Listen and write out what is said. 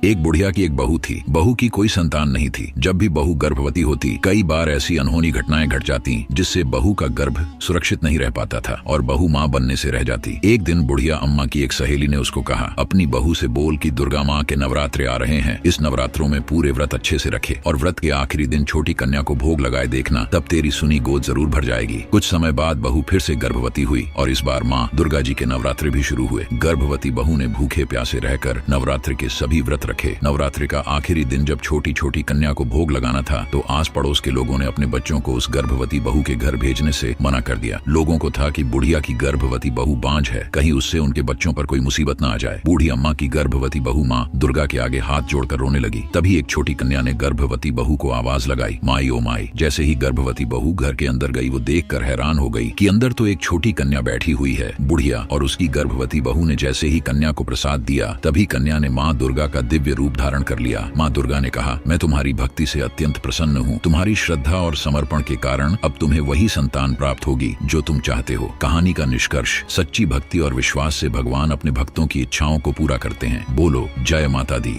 एक बुढ़िया की एक बहू थी। बहू की कोई संतान नहीं थी। जब भी बहू गर्भवती होती, कई बार ऐसी अनहोनी घटनाएं घट जाती जिससे बहू का गर्भ सुरक्षित नहीं रह पाता था और बहू माँ बनने से रह जाती। एक दिन बुढ़िया अम्मा की एक सहेली ने उसको कहा, अपनी बहू से बोल कि दुर्गा माँ के नवरात्रे आ रहे हैं, इस नवरात्रों में पूरे व्रत अच्छे से रखे और व्रत के आखिरी दिन छोटी कन्या को भोग लगाए देखना, तब तेरी सुनी गोद जरूर भर जाएगी। कुछ समय बाद बहू फिर से गर्भवती हुई और इस बार माँ दुर्गा जी के नवरात्रे भी शुरू हुए। गर्भवती बहू ने भूखे प्यासे रहकर नवरात्रि के सभी व्रत रखे। नवरात्रि का आखिरी दिन जब छोटी छोटी कन्या को भोग लगाना था तो आस पड़ोस के लोगों ने अपने बच्चों को उस गर्भवती बहू के घर भेजने से मना कर दिया। लोगों को था कि बुढ़िया की गर्भवती बहू बांझ है, कहीं उससे उनके बच्चों पर कोई मुसीबत न आ जाए। बूढ़ी अम्मा की गर्भवती बहू माँ दुर्गा के आगे हाथ जोड़कर रोने लगी। तभी एक छोटी कन्या ने गर्भवती बहू को आवाज लगाई, माई ओ माई। जैसे ही गर्भवती बहू घर के अंदर गई, वो देखकर हैरान हो गई कि अंदर तो एक छोटी कन्या बैठी हुई है। बुढ़िया और उसकी गर्भवती बहू ने जैसे ही कन्या को प्रसाद दिया, तभी कन्या ने माँ दुर्गा का दिव्य रूप धारण कर लिया। माँ दुर्गा ने कहा, मैं तुम्हारी भक्ति से अत्यंत प्रसन्न हूँ। तुम्हारी श्रद्धा और समर्पण के कारण अब तुम्हें वही संतान प्राप्त होगी जो तुम चाहते हो। कहानी का निष्कर्ष, सच्ची भक्ति और विश्वास से भगवान अपने भक्तों की इच्छाओं को पूरा करते हैं। बोलो जय माता दी।